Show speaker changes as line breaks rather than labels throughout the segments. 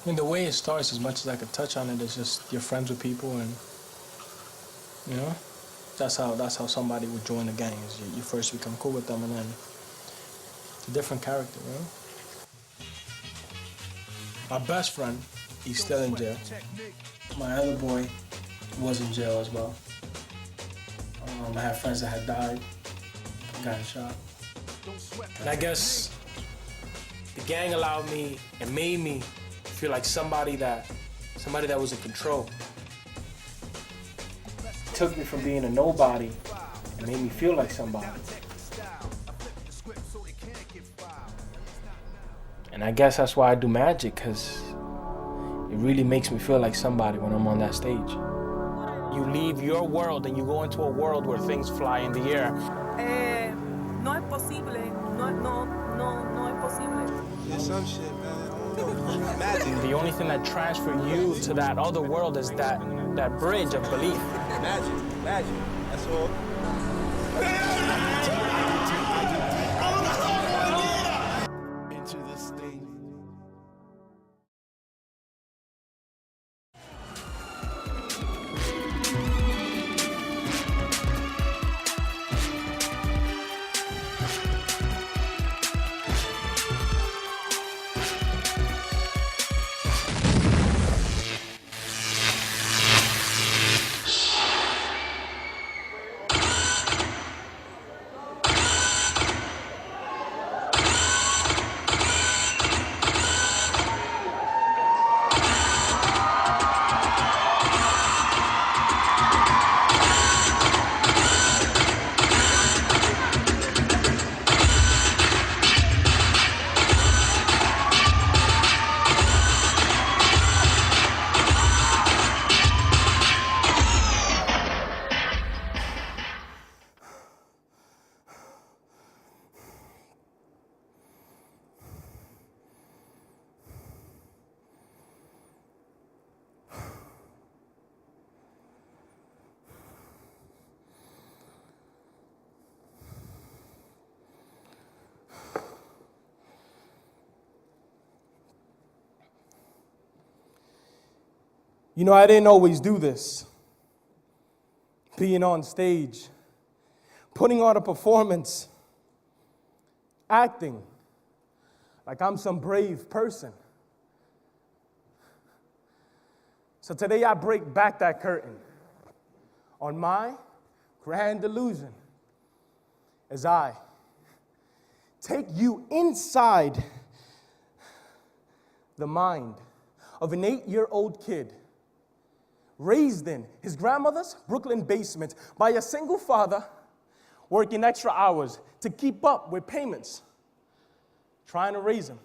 I mean, the way it starts, as much as I could touch on it, is just you're friends with people, and you know, that's how somebody would join the gang. Is you first become cool with them, and then it's a different character, you know. My best friend, he's still in jail. My other boy was in jail as well. I had friends that had died, gotten shot, and I guess the gang allowed me and made me feel like somebody that was in control. Took me from being a nobody and made me feel like somebody. And I guess that's why I do magic, because it really makes me feel like somebody when I'm on that stage. You leave your world and you go into a world where things fly in the air.
No es posible. No es posible.
It's some shit, man. I don't know. Magic.
The only thing that transfers you to that other world is that bridge of belief.
Magic. That's all.
Into this thing.
You know, I didn't always do this. Being on stage, putting on a performance, acting like I'm some brave person. So today I break back that curtain on my grand illusion as I take you inside the mind of an 8-year-old kid raised in his grandmother's Brooklyn basement by a single father working extra hours to keep up with payments, trying to raise him.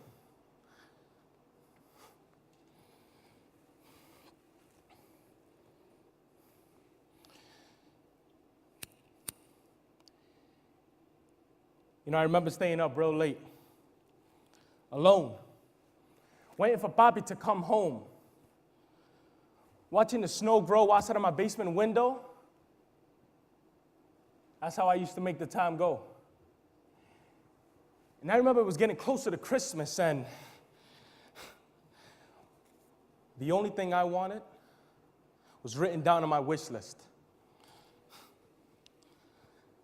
You know, I remember staying up real late, alone, waiting for Papi to come home, watching the snow grow outside of my basement window. That's how I used to make the time go. And I remember it was getting closer to Christmas, and the only thing I wanted was written down on my wish list: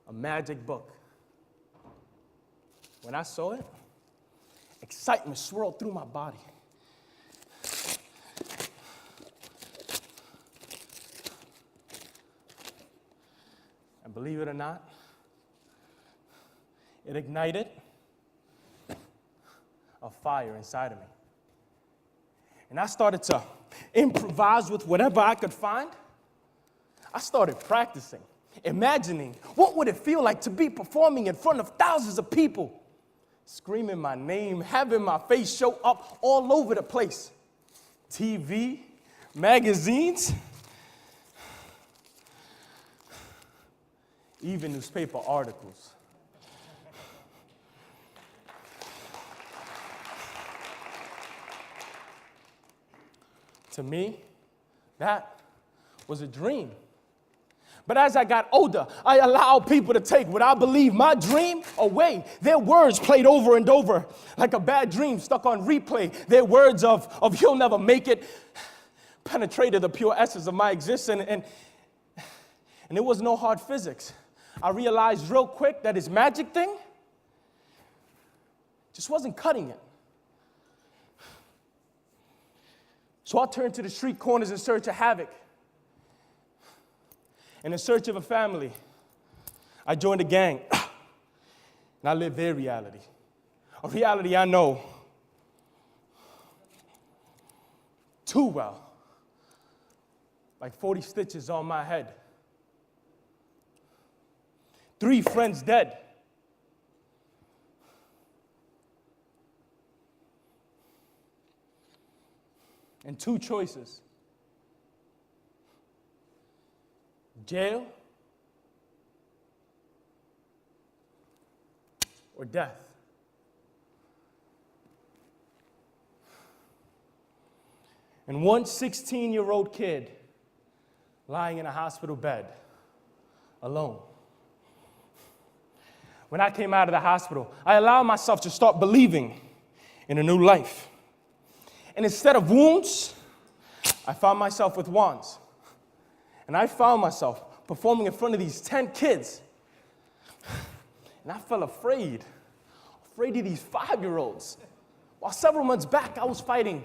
a magic book. When I saw it, excitement swirled through my body. And believe it or not, it ignited a fire inside of me. And I started to improvise with whatever I could find. I started practicing, imagining what would it feel like to be performing in front of thousands of people, screaming my name, having my face show up all over the place. TV, magazines, even newspaper articles. To me, that was a dream. But as I got older, I allowed people to take what I believe my dream away. Their words played over and over like a bad dream stuck on replay. Their words of you'll never make it penetrated the pure essence of my existence. And it was no hard physics. I realized real quick that his magic thing just wasn't cutting it. So I turned to the street corners in search of havoc. And in search of a family, I joined a gang. And I lived their reality. A reality I know too well. Like 40 stitches on my head. 3 friends dead. And 2 choices. Jail or death. And one 16-year-old kid lying in a hospital bed, alone. When I came out of the hospital, I allowed myself to start believing in a new life. And instead of wounds, I found myself with wands. And I found myself performing in front of these 10 kids. And I felt afraid of these 5-year-olds. While several months back, I was fighting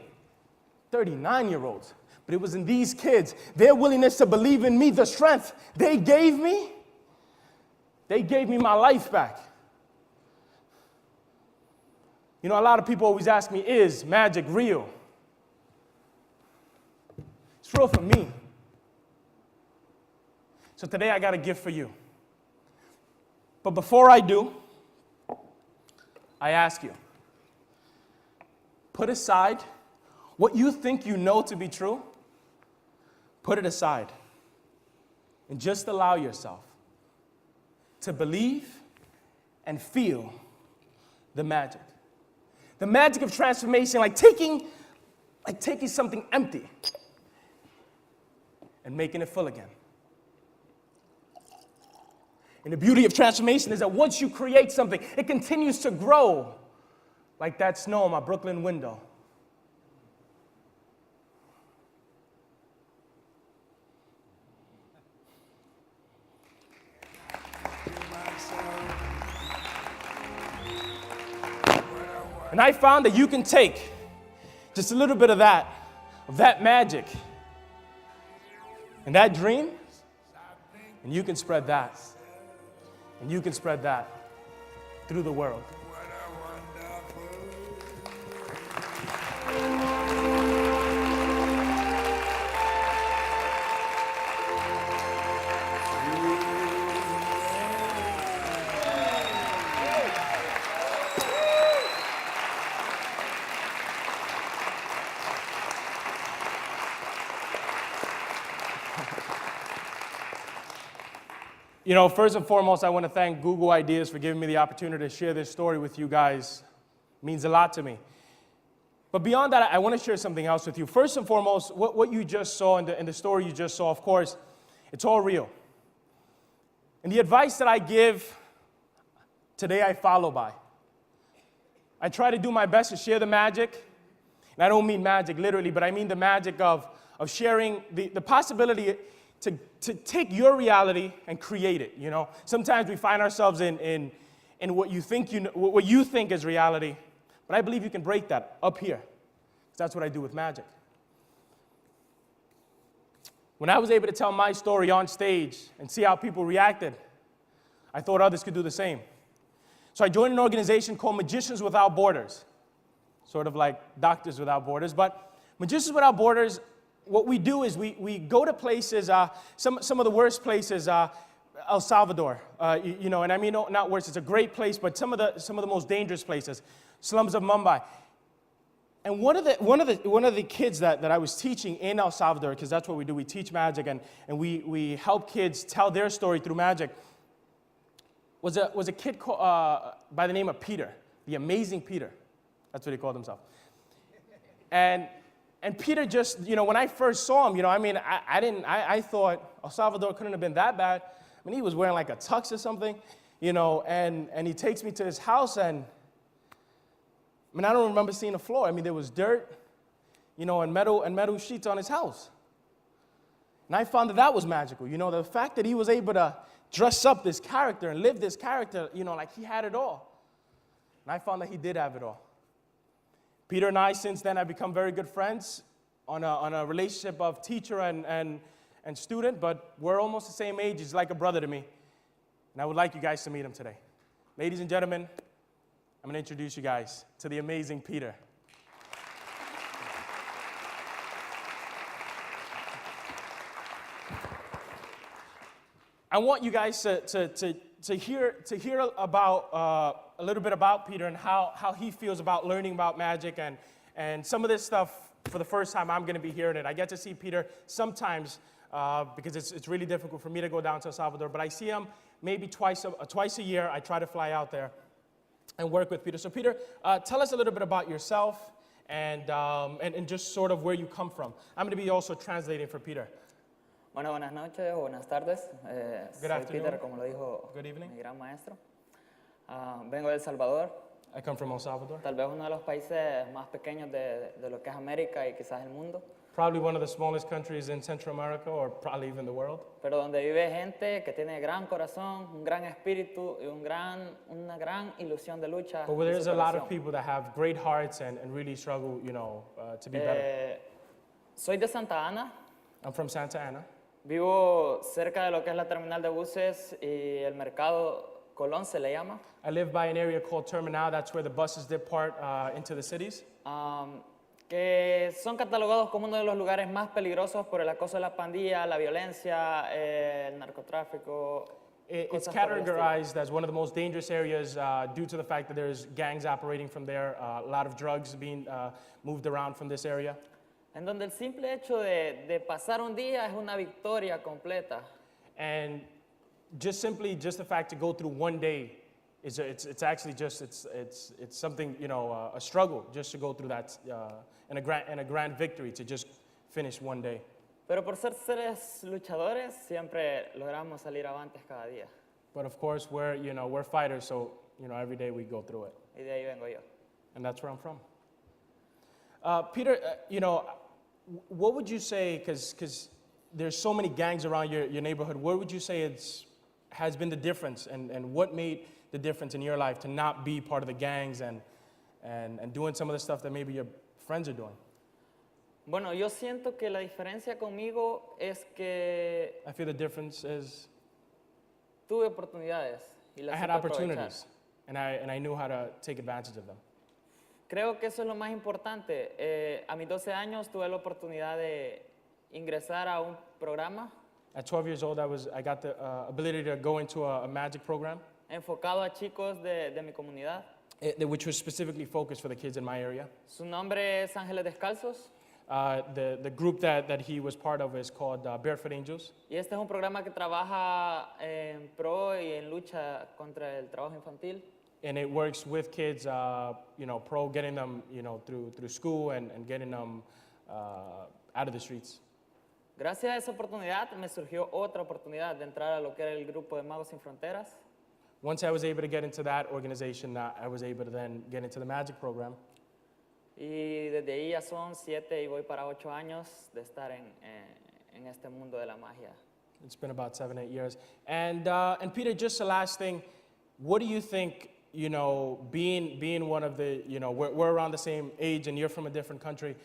39-year-olds. But it was in these kids, their willingness to believe in me, the strength they gave me my life back. You know, a lot of people always ask me, is magic real? It's real for me. So today I got a gift for you. But before I do, I ask you, put aside what you think you know to be true, put it aside, and just allow yourself to believe and feel the magic. The magic of transformation, like taking something empty and making it full again. And the beauty of transformation is that once you create something, it continues to grow like that snow on my Brooklyn window. And I found that you can take just a little bit of that magic, and that dream, and you can spread that. And you can spread that through the world. You know, first and foremost, I want to thank Google Ideas for giving me the opportunity to share this story with you guys. It means a lot to me. But beyond that, I want to share something else with you. First and foremost, what you just saw in the story you just saw, of course, it's all real. And the advice that I give today, I follow by. I try to do my best to share the magic. And I don't mean magic literally, but I mean the magic of sharing the possibility to take your reality and create it, you know. Sometimes we find ourselves in what you think what you think is reality, but I believe you can break that up here. 'Cause that's what I do with magic. When I was able to tell my story on stage and see how people reacted, I thought others could do the same. So I joined an organization called Magicians Without Borders, sort of like Doctors Without Borders, but Magicians Without Borders, what we do is we go to places, some of the worst places, El Salvador, you know, and I mean not worse. It's a great place, but some of the most dangerous places, slums of Mumbai. And one of the kids that I was teaching in El Salvador, because that's what we do, we teach magic and we help kids tell their story through magic, was a kid by the name of Peter, the amazing Peter. That's what he called himself. And And Peter just, when I first saw him, I thought El Salvador couldn't have been that bad. I mean, he was wearing like a tux or something, and he takes me to his house, and I don't remember seeing the floor. I mean, there was dirt, and metal sheets on his house. And I found that was magical. The fact that he was able to dress up this character and live this character, like he had it all. And I found that he did have it all. Peter and I, since then, have become very good friends on a relationship of teacher and student, but we're almost the same age. He's like a brother to me. And I would like you guys to meet him today. Ladies and gentlemen, I'm going to introduce you guys to the amazing Peter. I want you guys to hear about a little bit about Peter and how he feels about learning about magic and some of this stuff. For the first time, I'm going to be hearing it. I get to see Peter sometimes because it's really difficult for me to go down to El Salvador, but I see him maybe twice a year. I try to fly out there and work with Peter. So Peter, tell us a little bit about yourself and just sort of where you come from. I'm going to be also translating for Peter.
Bueno, buenas noches o buenas tardes.
Good
Soy
afternoon.
Peter, como lo dijo
Good evening.
mi gran maestro. Vengo de El Salvador,
I come from El Salvador.
tal vez uno de los países más pequeños de lo que es América y quizás el mundo,
Probably one of the smallest countries in Central America or probably even the world.
pero donde vive gente que tiene gran corazón, un gran espíritu y una gran ilusión de lucha.
But
y
there's a lot of
superación.
people that have great hearts and really struggle, to be better.
Soy de Santa Ana,
I'm from Santa Ana.
vivo cerca de lo que es la terminal de buses y el mercado Colón se le llama.
I live by an area called Terminal. That's where the buses depart into the cities.
Que son catalogados como uno de los lugares más peligrosos por el acoso de la pandilla, la violencia, el narcotráfico.
It's
cosas por el estilo.
categorized as one of the most dangerous areas due to the fact that there's gangs operating from there, a lot of drugs being moved around from this area.
En donde el simple hecho de pasar un día es una victoria completa.
And just the fact to go through one day it's actually just it's something, a struggle just to go through that and a grand victory to just finish one day.
Pero por ser seres luchadores, siempre logramos salir avantes cada día.
But of course we're fighters, so every day we go through it.
Y de ahí vengo yo.
And that's where I'm from. Peter, what would you say, because there's so many gangs around your neighborhood, what would you say has been the difference and what made the difference in your life to not be part of the gangs and doing some of the stuff that maybe your friends are doing?
Bueno, yo siento que la diferencia conmigo es que
I feel the difference is
tuve oportunidades y
I
las
had
supe aprovechar.
opportunities and I knew how to take advantage of them.
Creo que eso es lo más importante. A mis 12 años tuve la oportunidad de ingresar a un programa
At 12 years old, I got the ability to go into a magic program,
enfocado a chicos de mi comunidad.
which was specifically focused for the kids in my area.
Su nombre es Ángeles Descalzos
The group that he was part of is called Barefoot Angels.
y este es un programa que trabaja en pro y en lucha contra el trabajo infantil.
And it works with kids, pro, getting them, through school and getting them out of the streets.
Gracias a esa oportunidad me surgió otra oportunidad de entrar a lo que era el grupo de Magos Sin Fronteras.
Once I was able to get into that organization, I was able to then get into the magic program.
Y desde ahí ya son 7 y voy para 8 años de estar en este mundo de la magia.
It's been about 7, 8 years. And Peter, just the last thing, what do you think, being one of the, we're around the same age and you're from a different country,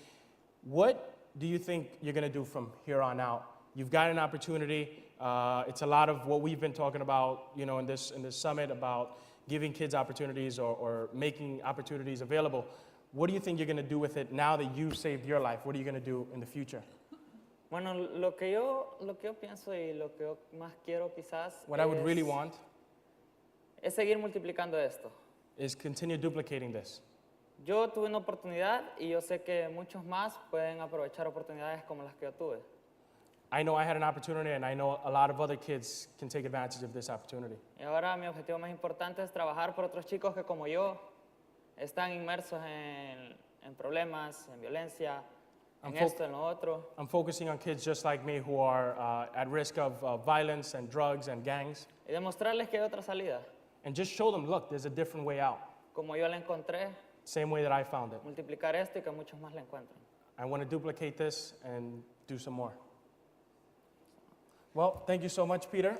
what do you think you're going to do from here on out? You've got an opportunity. It's a lot of what we've been talking about, in this summit about giving kids opportunities or making opportunities available. What do you think you're going to do with it now that you've saved your life? What are you going to do in the future?
Bueno, lo que yo pienso y lo que yo más quiero quizás
What I would really want
es seguir multiplicando esto.
is continue duplicating this.
Yo tuve una oportunidad y yo sé que muchos más pueden aprovechar oportunidades como las que yo tuve.
I know I had an opportunity, and I know a lot of other kids can take advantage of this opportunity.
Y ahora mi objetivo más importante es trabajar por otros chicos que como yo están inmersos en problemas, en violencia.
I'm,
en
fo-
esto, en lo otro.
I'm focusing on kids just like me who are at risk of violence and drugs and gangs.
Y demostrarles que hay otra salida.
And just show them, look, there's a different way out.
Como yo la encontré,
Same way that I found it.
multiplicar esto y que muchos más la encuentren.
I want to duplicate this and do some more. Well, thank you so much, Peter.